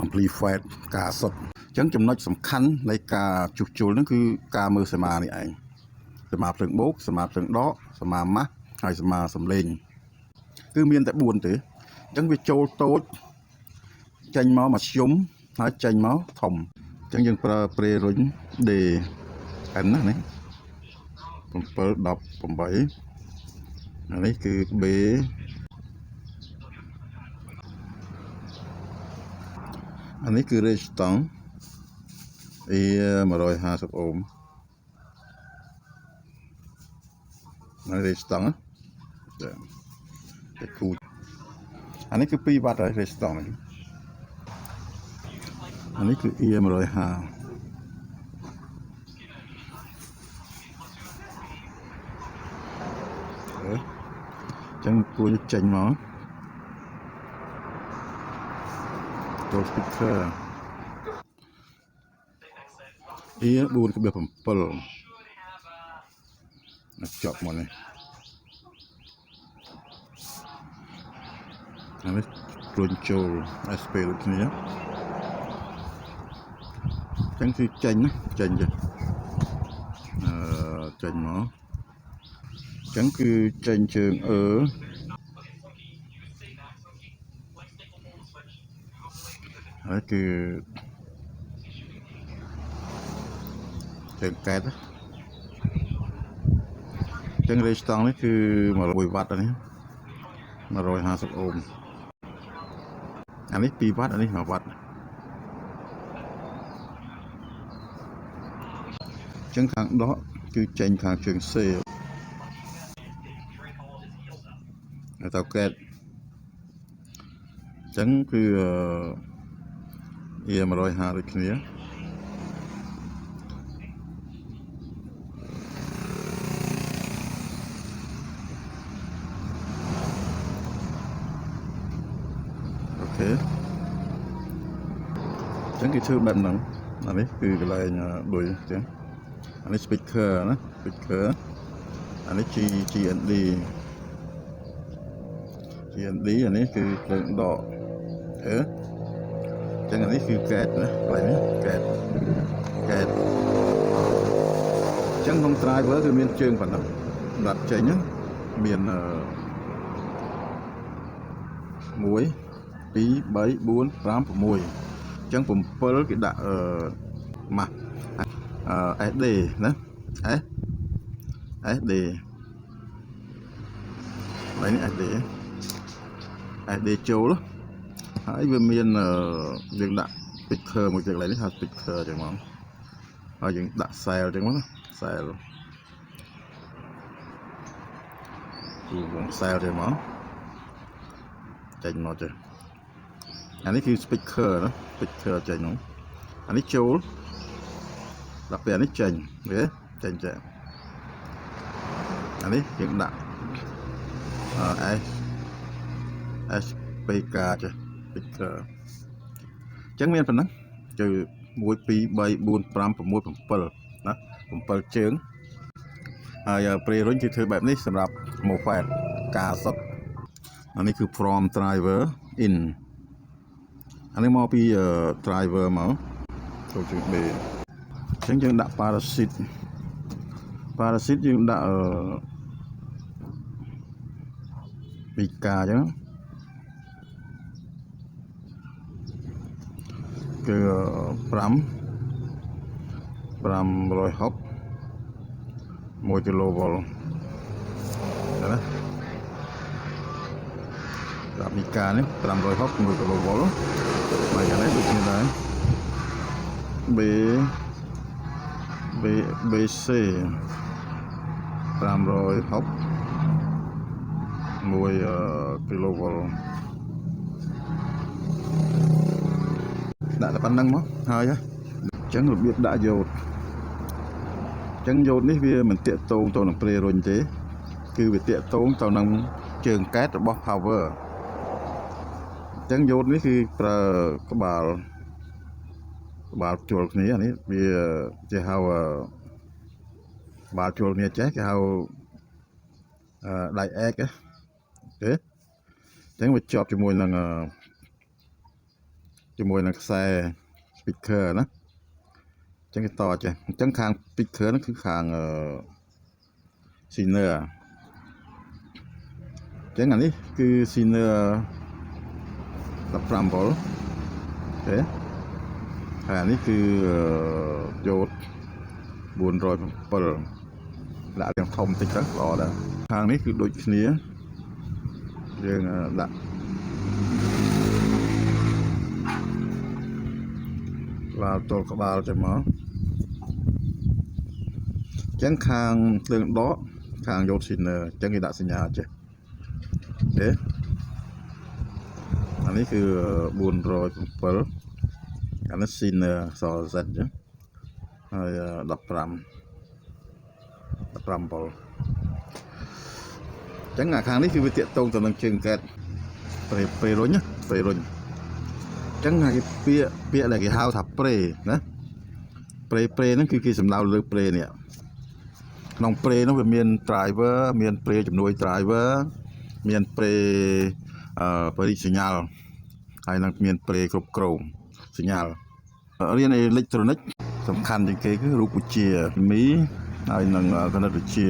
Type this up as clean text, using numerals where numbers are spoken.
amplified ការសុទ្ធអញ្ចឹងចំណុចសំខាន់នៃការជួសជុលហ្នឹងគឺការមើលសមានេះឯងសមាភ្លើងបូកសមាភ្លើងដកសមាម៉ាស់ហើយសមាសំឡេងគឺមានតែ4ទេអញ្ចឹងវាចូលតូចចេញមកមធ្យមហើយចេញមកធំអញ្ចឹងយើងប្រើប្រេរុញ D កាន់ណានេះ7 18អានេះគឺ B អានេះគឺរេស្តង់150អូមហើយរេស្តង់ចាគូអានេះគឺ2វ៉ាត់ហើយរេស្តង់នេះអានេះគឺ E 150អញ្ចឹងគួរចេញមកចូល speaker E 4.7ចប់មកនេះអានេះព្រុញចូល SP ដូចគ្នាអញ្ចឹងគឺចេញណាចេញចេះចេញមកអញ្ចឹងគឺចេញជើងហើយគឺជើងកែតអញ្ចឹងរេស្តង់នេះគឺ100វ៉ាត់នេះ150អូមអានេះ2វ៉ាត់អានេះ1វ៉ាត់អញ្ចឹងខាងដកគឺចេញខាងជើង C ហើយតៅកែតអញ្ចឹងគឺ E 150ដូចគ្នាអូខេអញ្ចឹងគេធ្វើបែបហ្នឹងអានេះគឺកន្លែងដូចអញ្ចឹងអានេះ speaker ណា speaker អានេះ GND អានេះគឺភ្លើងដកអញ្ចឹងអានេះគឺកែតណាកន្លែងនេះកែតអញ្ចឹងក្នុង driver គឺមានជើងប៉ុណ្ណឹងសម្រាប់ចេញមាន1 2 3 4 5 6អញ្ចឹង7គេដាក់ម៉ាស់SD ណា SD ហើយនេះ SD ចូលហើយវាមានយើងដាក់ speaker មួយទៀតកន្លែងនេះហៅ speaker ចឹងហ្មងហើយយើងដាក់ cell ចឹងមកណា cell គឺវង cell ចឹងមកចេញមកចឹងអានេះគឺ speaker ណា speaker ចេញហ្នឹងអានេះចូលដល់ពេលអានេះចេញវាចេញចេះអានេះយើងដាក់SPK ចេះ speaker អញ្ចឹងមានប៉ុណ្ណឹងគឺ1 2 3 4 5 6 7ណា7ជើងហើយប្រេរុញគឺធ្វើបែបនេះសម្រាប់ MOSFET ការសុទ្ធអានេះគឺ from driver in អានេះមកពី driver មកចូលជើង B អញ្ចឹងយើងដាក់ parasite យើងដាក់2K អញ្ចឹងគឺ560 1 kV ណាដាក់2K នេះ560 1 kV មកយ៉ាងនេះដូចគ្នាដែរ BC 560 1 kV ដាក់តែប៉ុណ្្នឹងមកហើយអញ្ចឹងរបៀបដាក់យ៉ូតអញ្ចឹងយ៉ូតនេះវាមិនតាក់ទងទៅនឹងប្រេរុញទេគឺវាតាក់ទងទៅនឹងជើងកែតរបស់ power អញ្ចឹងយ៉ូតនេះគឺប្រើក្បាលជួលគ្នានេះវាគេហៅក្បាលជួលគ្នាចេះគេហៅដៃអែកទេអញ្ចឹងវាជាប់ជាមួយនឹង ជាមួយនឹងខ្សែ speaker ណាចឹងគេតចេះអញ្ចឹងខាង speaker ហ្នឹងគឺខាងSiner ចឹងអានេះគឺ Siner 15 V ទេហើយអានេះគឺយោត407ដាក់ទាំងធំតិចទៅល្អដែរខាងនេះគឺដូចគ្នាយើងដាក់ឡាវទល់ក្បាលទៅមកចឹងខាងភ្លើងដកខាងយោត Siner ចឹងគេដាក់សញ្ញាចេះទេអានេះគឺ407អានេះ Siner ស Z ចឹងហើយ15 V ចឹងអាខាងនេះគឺវាតាក់ទងទៅនឹងជើងកែតប្រេរុញប្រេរុញចឹងគេពាក្យដែលគេហៅថាប្រេណាប្រេហ្នឹងគឺគេសំដៅលើប្រេនេះក្នុងប្រេនោះវាមាន driver មានប្រេជំនួយ driver មានប្រេបរិសញ្ញាលហើយនឹងមានប្រេគ្រប់គ្រងសញ្ញាលរៀនអេឡិចត្រូនិកសំខាន់ជាងគេគឺរូបវិទ្យាមីហើយនឹងគណិតវិទ្យា